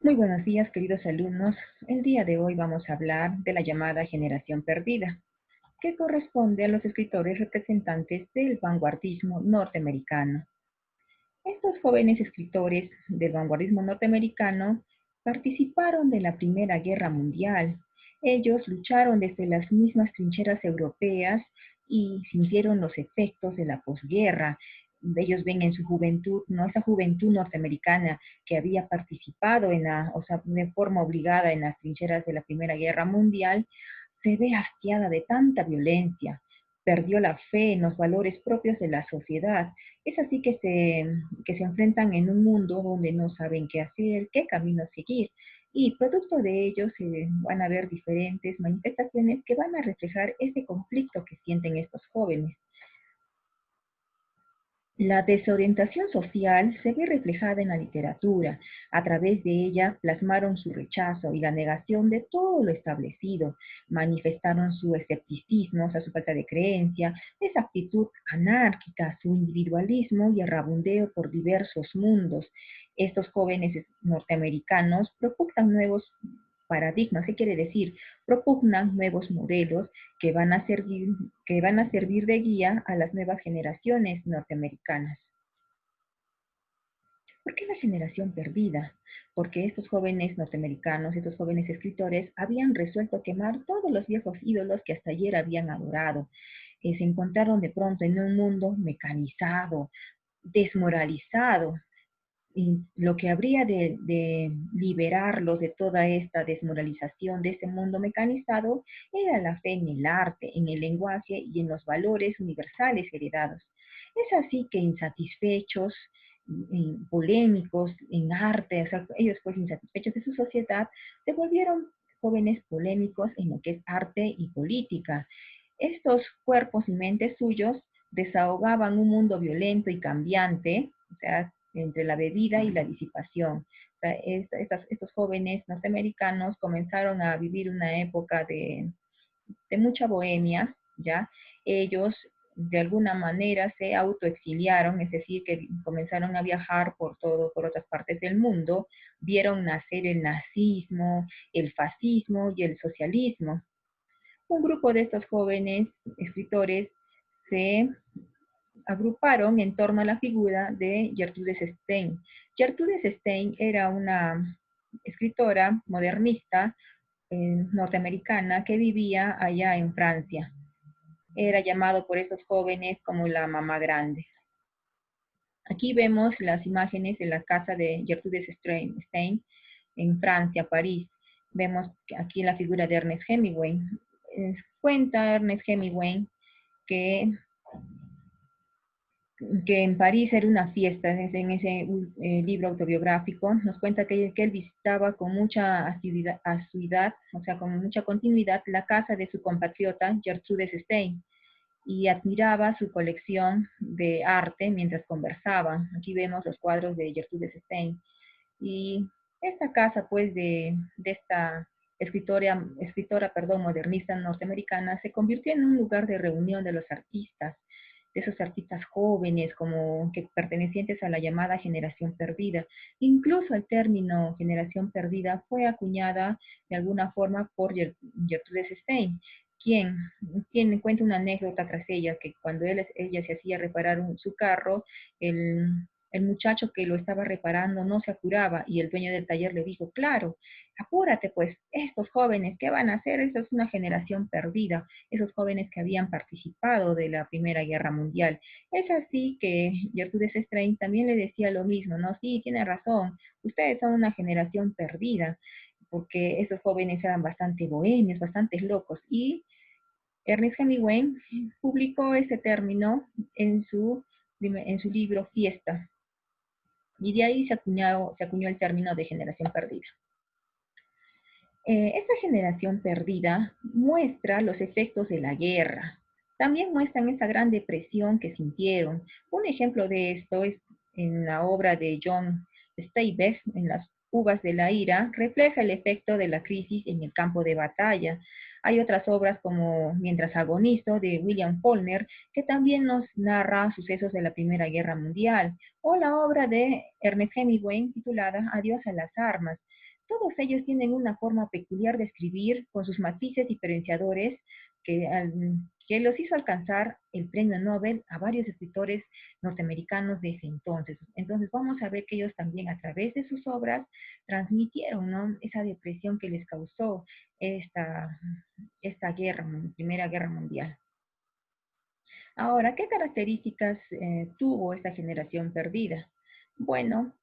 Muy buenos días, queridos alumnos. El día de hoy vamos a hablar de la llamada generación perdida, que corresponde a los escritores representantes del vanguardismo norteamericano. Estos jóvenes escritores del vanguardismo norteamericano participaron de la Primera Guerra Mundial. Ellos lucharon desde las mismas trincheras europeas y sintieron los efectos de la posguerra. Ellos ven en su juventud, ¿no? Esa juventud norteamericana que había participado o sea, de forma obligada en las trincheras de la Primera Guerra Mundial, se ve hastiada de tanta violencia, perdió la fe en los valores propios de la sociedad. Es así que se enfrentan en un mundo donde no saben qué hacer, qué camino seguir. Y producto de ello se van a ver diferentes manifestaciones que van a reflejar ese conflicto que sienten estos jóvenes. La desorientación social se ve reflejada en la literatura. A través de ella plasmaron su rechazo y la negación de todo lo establecido. Manifestaron su escepticismo, o sea, su falta de creencia, esa actitud anárquica, su individualismo y errabundeo por diversos mundos. Estos jóvenes norteamericanos propugnan nuevos paradigmas. ¿Qué quiere decir? Propugnan nuevos modelos que van a servir, que van a servir de guía a las nuevas generaciones norteamericanas. ¿Por qué la generación perdida? Porque estos jóvenes norteamericanos, estos jóvenes escritores, habían resuelto quemar todos los viejos ídolos que hasta ayer habían adorado. Se encontraron de pronto en un mundo mecanizado, desmoralizado, y lo que habría de liberarlos de toda esta desmoralización de este mundo mecanizado era la fe en el arte, en el lenguaje y en los valores universales heredados. Es así que insatisfechos, polémicos en arte, o sea, ellos pues insatisfechos de su sociedad, se volvieron jóvenes polémicos en lo que es arte y política. Estos cuerpos y mentes suyos desahogaban un mundo violento y cambiante, o sea, entre la bebida y la disipación. O sea, estos jóvenes norteamericanos comenzaron a vivir una época de mucha bohemia, ¿ya? Ellos de alguna manera se autoexiliaron, es decir, que comenzaron a viajar por otras partes del mundo, vieron nacer el nazismo, el fascismo y el socialismo. Un grupo de estos jóvenes escritores se agruparon en torno a la figura de Gertrude Stein. Gertrude Stein era una escritora modernista norteamericana que vivía allá en Francia. Era llamado por estos jóvenes como la mamá grande. Aquí vemos las imágenes de la casa de Gertrude Stein en Francia, París. Vemos aquí la figura de Ernest Hemingway. Cuenta Ernest Hemingway que en París era una fiesta, en ese libro autobiográfico, nos cuenta que él visitaba con mucha asiduidad, o sea, con mucha continuidad, la casa de su compatriota Gertrude Stein y admiraba su colección de arte mientras conversaban. Aquí vemos los cuadros de Gertrude Stein. Y esta casa, pues, de esta escritora, modernista norteamericana, se convirtió en un lugar de reunión de los artistas, de esos artistas jóvenes, como que pertenecientes a la llamada generación perdida. Incluso el término generación perdida fue acuñada de alguna forma por Gertrude Stein, quien, quien cuenta una anécdota tras ella, que cuando ella se hacía reparar su carro, el muchacho que lo estaba reparando no se apuraba y el dueño del taller le dijo, claro, apúrate pues, estos jóvenes, ¿qué van a hacer? Esa es una generación perdida, esos jóvenes que habían participado de la Primera Guerra Mundial. Es así que Gertrude Stein también le decía lo mismo, ¿no? Sí, tiene razón, ustedes son una generación perdida, porque esos jóvenes eran bastante bohemios, bastante locos, y Ernest Hemingway publicó ese término en su libro Fiesta, y de ahí se acuñó el término de generación perdida. Esta generación perdida muestra los efectos de la guerra. También muestran esa gran depresión que sintieron. Un ejemplo de esto es en la obra de John Steinbeck, en Las uvas de la ira, refleja el efecto de la crisis en el campo de batalla. Hay otras obras como Mientras agonizo, de William Faulkner, que también nos narra sucesos de la Primera Guerra Mundial, o la obra de Ernest Hemingway titulada Adiós a las armas. Todos ellos tienen una forma peculiar de escribir con sus matices diferenciadores que, que los hizo alcanzar el premio Nobel a varios escritores norteamericanos de ese entonces. Entonces vamos a ver que ellos también a través de sus obras transmitieron, ¿no?, esa depresión que les causó esta, esta guerra, Primera Guerra Mundial. Ahora, ¿qué características tuvo esta generación perdida? Bueno,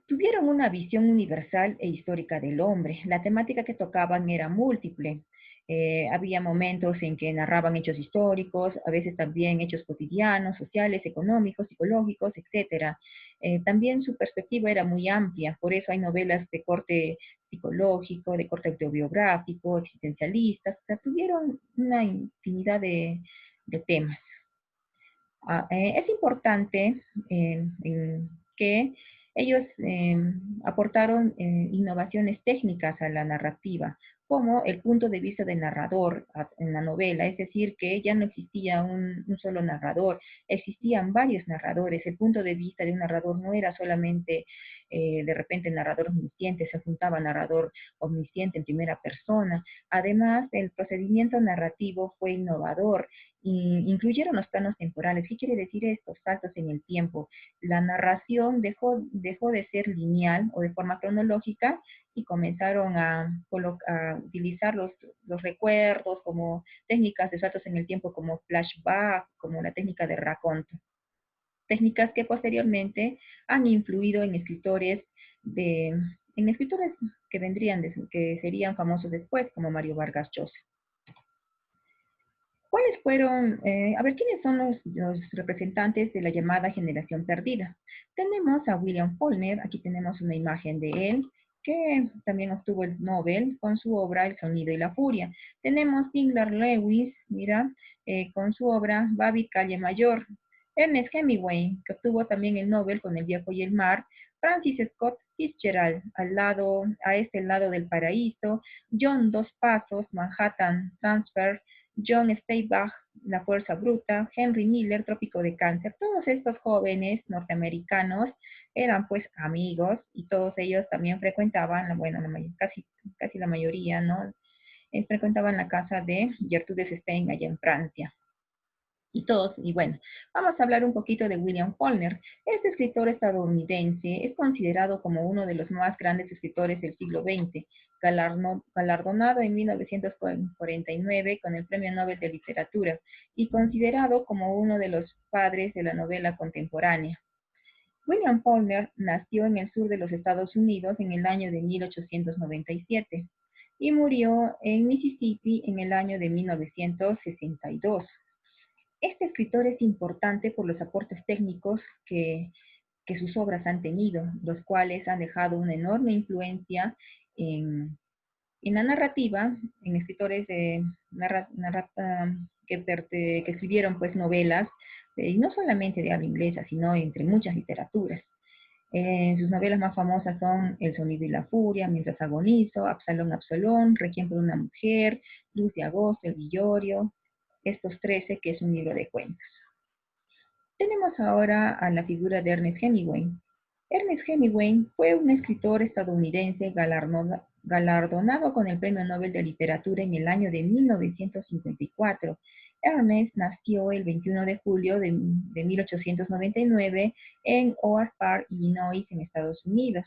tuvieron una visión universal e histórica del hombre. La temática que tocaban era múltiple. Había momentos en que narraban hechos históricos, a veces también hechos cotidianos, sociales, económicos, psicológicos, etc. También su perspectiva era muy amplia, por eso hay novelas de corte psicológico, de corte autobiográfico, existencialistas, o sea, tuvieron una infinidad de temas. Es importante que ellos aportaron innovaciones técnicas a la narrativa, como el punto de vista del narrador en la novela, es decir, que ya no existía un solo narrador, existían varios narradores. El punto de vista de un narrador no era solamente de repente el narrador omnisciente, se juntaba narrador omnisciente en primera persona. Además, el procedimiento narrativo fue innovador y incluyeron los planos temporales. ¿Qué quiere decir esto? Saltos en el tiempo. La narración dejó de ser lineal o de forma cronológica y comenzaron a utilizar los recuerdos como técnicas de saltos en el tiempo, como flashback, como la técnica de raconto. Técnicas que posteriormente han influido en escritores que que serían famosos después, como Mario Vargas Llosa. ¿Cuáles fueron, quiénes son los representantes de la llamada generación perdida? Tenemos a William Faulkner, aquí tenemos una imagen de él, que también obtuvo el Nobel con su obra El sonido y la furia. Tenemos Tyler Lewis, mira, con su obra Babi Calle Mayor. Ernest Hemingway, que obtuvo también el Nobel con El viejo y el mar. Francis Scott Fitzgerald, a este lado del paraíso. John Dos Pasos, Manhattan Transfer. John Steinbach, La fuerza bruta, Henry Miller, Trópico de Cáncer. Todos estos jóvenes norteamericanos eran pues amigos y todos ellos también frecuentaban, bueno, casi la mayoría, ¿no? Frecuentaban la casa de Gertrude Stein allá en Francia. Y bueno, vamos a hablar un poquito de William Faulkner. Este escritor estadounidense es considerado como uno de los más grandes escritores del siglo XX, galardonado en 1949 con el Premio Nobel de Literatura y considerado como uno de los padres de la novela contemporánea. William Faulkner nació en el sur de los Estados Unidos en el año de 1897 y murió en Mississippi en el año de 1962. Este escritor es importante por los aportes técnicos que sus obras han tenido, los cuales han dejado una enorme influencia en la narrativa, en escritores que escribieron pues novelas, y no solamente de habla inglesa, sino entre muchas literaturas. Sus novelas más famosas son El sonido y la furia, Mientras agonizo, Absalón, Absalón, Requiem por una mujer, Luz de agosto, El Villorio, Estos 13, que es un libro de cuentos. Tenemos ahora a la figura de Ernest Hemingway. Ernest Hemingway fue un escritor estadounidense galardonado con el Premio Nobel de Literatura en el año de 1954. Ernest nació el 21 de julio de 1899 en Oak Park, Illinois, en Estados Unidos.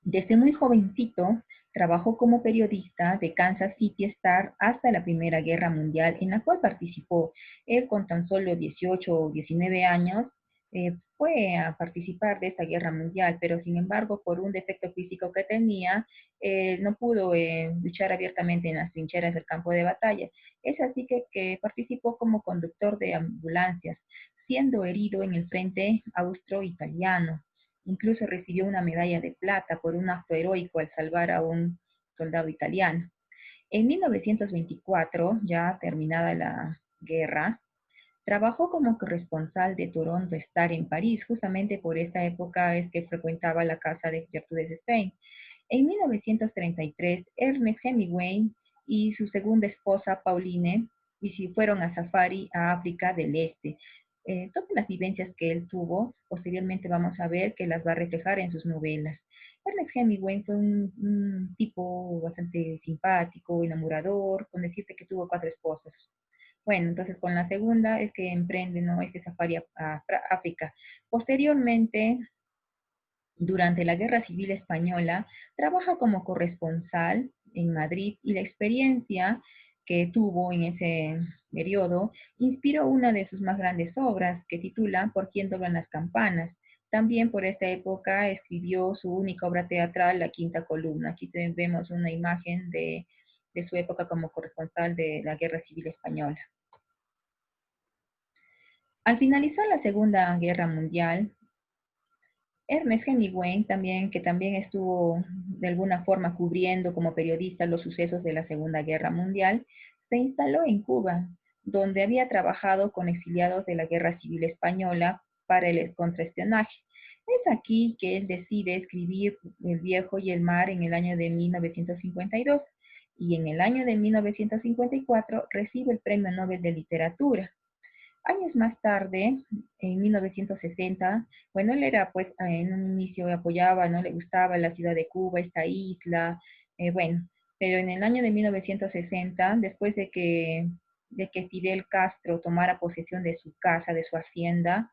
Desde muy jovencito, trabajó como periodista de Kansas City Star hasta la Primera Guerra Mundial, en la cual participó. Él con tan solo 18 o 19 años fue a participar de esta guerra mundial, pero sin embargo, por un defecto físico que tenía, no pudo luchar abiertamente en las trincheras del campo de batalla. Es así que participó como conductor de ambulancias, siendo herido en el frente austro-italiano. Incluso recibió una medalla de plata por un acto heroico al salvar a un soldado italiano. En 1924, ya terminada la guerra, trabajó como corresponsal de Toronto Star en París. Justamente por esta época es que frecuentaba la casa de Gertrude Stein. En 1933, Ernest Hemingway y su segunda esposa, Pauline, fueron a safari a África del Este. todas las vivencias que él tuvo, posteriormente vamos a ver que las va a reflejar en sus novelas. Ernest Hemingway fue un tipo bastante simpático, enamorador, con decirte que tuvo 4 esposas. Bueno, entonces con la segunda es que emprende, ¿no?, este safari a África. Posteriormente, durante la Guerra Civil Española, trabaja como corresponsal en Madrid y la experiencia que tuvo en ese periodo inspiró una de sus más grandes obras, que titula Por quién doblan las campanas. También por esta época escribió su única obra teatral, La Quinta Columna. Aquí vemos una imagen de su época como corresponsal de la Guerra Civil Española. Al finalizar la Segunda Guerra Mundial, Ernest Hemingway, que también estuvo de alguna forma cubriendo como periodista los sucesos de la Segunda Guerra Mundial, se instaló en Cuba, donde había trabajado con exiliados de la Guerra Civil Española para el contraespionaje. Es aquí que él decide escribir El viejo y el mar en el año de 1952 y en el año de 1954 recibe el Premio Nobel de Literatura. Años más tarde, en 1960, bueno, él era, pues, en un inicio apoyaba, no le gustaba la ciudad de Cuba, esta isla, bueno, pero en el año de 1960, después de que Fidel Castro tomara posesión de su casa, de su hacienda,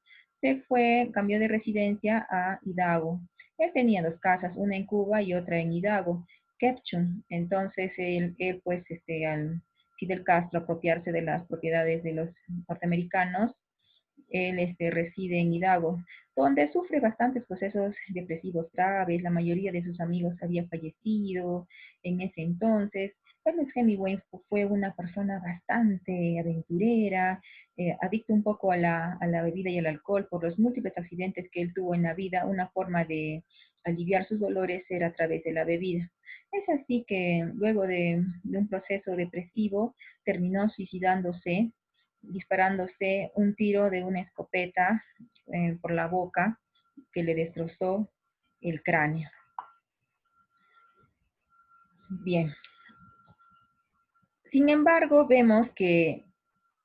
cambió de residencia a Hidalgo. Él tenía 2 casas, una en Cuba y otra en Hidalgo, Quepchun. Entonces, él pues, al Fidel Castro apropiarse de las propiedades de los norteamericanos, él reside en Hidalgo, donde sufre bastantes procesos depresivos graves. La mayoría de sus amigos había fallecido en ese entonces. Ernest Hemingway fue una persona bastante aventurera, adicto un poco a la bebida y al alcohol por los múltiples accidentes que él tuvo en la vida. Una forma de aliviar sus dolores era a través de la bebida. Es así que luego de un proceso depresivo terminó suicidándose, disparándose un tiro de una escopeta por la boca que le destrozó el cráneo. Bien, sin embargo, vemos que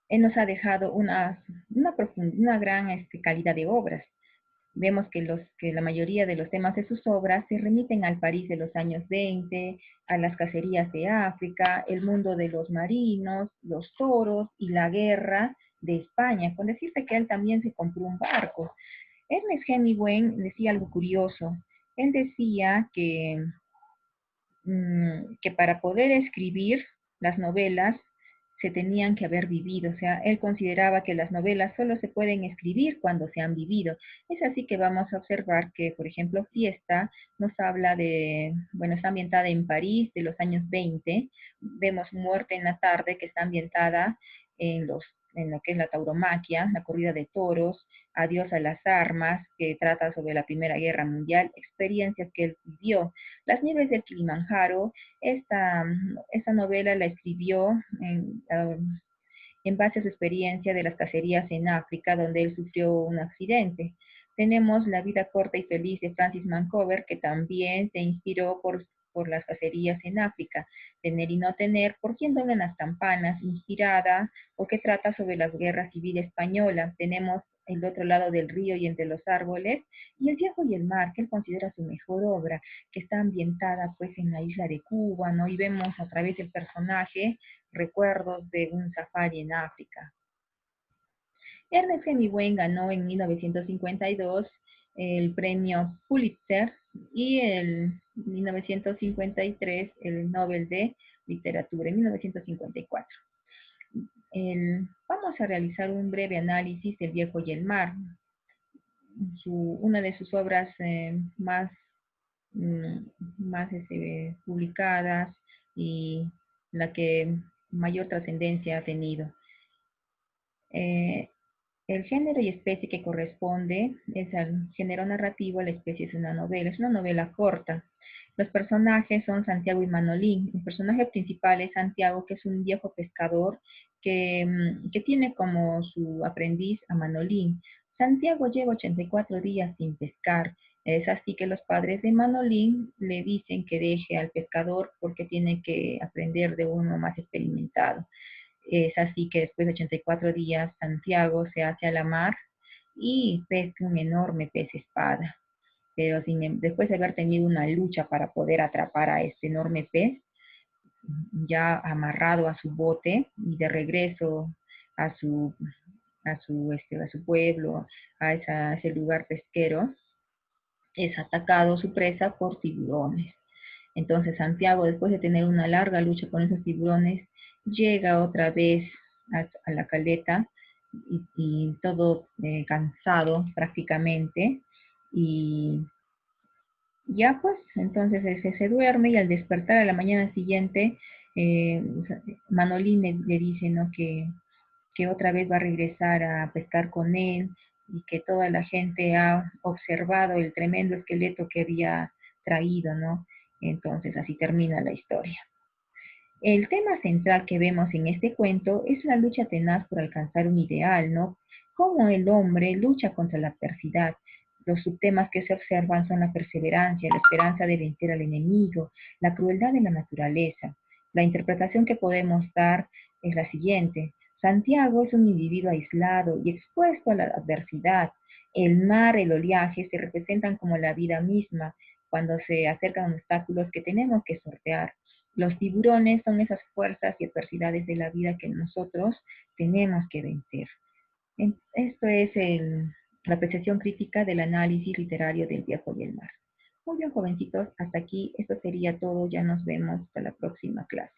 él nos ha dejado una gran calidad de obras. Vemos que la mayoría de los temas de sus obras se remiten al París de los años 20, a las cacerías de África, el mundo de los marinos, los toros y la guerra de España, con decirte que él también se compró un barco. Ernest Hemingway decía algo curioso. Él decía que para poder escribir las novelas se tenían que haber vivido. O sea, él consideraba que las novelas solo se pueden escribir cuando se han vivido. Es así que vamos a observar que, por ejemplo, Fiesta nos habla bueno, está ambientada en París de los años 20. Vemos Muerte en la tarde, que está ambientada en lo que es la tauromaquia, la corrida de toros, Adiós a las armas, que trata sobre la Primera Guerra Mundial, experiencias que él vivió. Las nieves del Kilimanjaro, esta novela la escribió en base a su experiencia de las cacerías en África, donde él sufrió un accidente. Tenemos La vida corta y feliz de Francis Mancover, que también se inspiró por las cacerías en África. Tener y no tener, Por quién doblan las campanas, inspirada o que trata sobre la guerra civil española. Tenemos El otro lado del río y Entre los árboles, y El viejo y el mar, que él considera su mejor obra, que está ambientada pues en la isla de Cuba, ¿no? Y vemos a través del personaje recuerdos de un safari en África. Ernest Hemingway ganó en 1952 el premio Pulitzer y en 1953 el Nobel de Literatura, en 1954. Vamos a realizar un breve análisis del Viejo y el Mar. Una de sus obras mm, más publicadas y la que mayor trascendencia ha tenido. El género y especie que corresponde es al género narrativo. La especie es una novela corta. Los personajes son Santiago y Manolín. El personaje principal es Santiago, que es un viejo pescador que tiene como su aprendiz a Manolín. Santiago lleva 84 días sin pescar. Es así que los padres de Manolín le dicen que deje al pescador porque tiene que aprender de uno más experimentado. Es así que después de 84 días, Santiago se hace a la mar y pesca un enorme pez espada. Pero después de haber tenido una lucha para poder atrapar a este enorme pez, ya amarrado a su bote y de regreso a su, a su pueblo, a ese lugar pesquero, es atacado su presa por tiburones. Entonces Santiago, después de tener una larga lucha con esos tiburones, llega otra vez a la caleta y todo cansado prácticamente. Y ya pues, entonces se duerme y al despertar a la mañana siguiente, eh, Manolín le dice, ¿no? Que otra vez va a regresar a pescar con él y que toda la gente ha observado el tremendo esqueleto que había traído, ¿no? Entonces así termina la historia. El tema central que vemos en este cuento es la lucha tenaz por alcanzar un ideal, ¿no? Cómo el hombre lucha contra la adversidad. Los subtemas que se observan son la perseverancia, la esperanza de vencer al enemigo, la crueldad de la naturaleza. La interpretación que podemos dar es la siguiente. Santiago es un individuo aislado y expuesto a la adversidad. El mar, el oleaje se representan como la vida misma cuando se acercan obstáculos que tenemos que sortear. Los tiburones son esas fuerzas y adversidades de la vida que nosotros tenemos que vencer. Esto es la apreciación crítica del análisis literario del viejo y el mar. Muy bien, jovencitos, hasta aquí esto sería todo. Ya nos vemos hasta la próxima clase.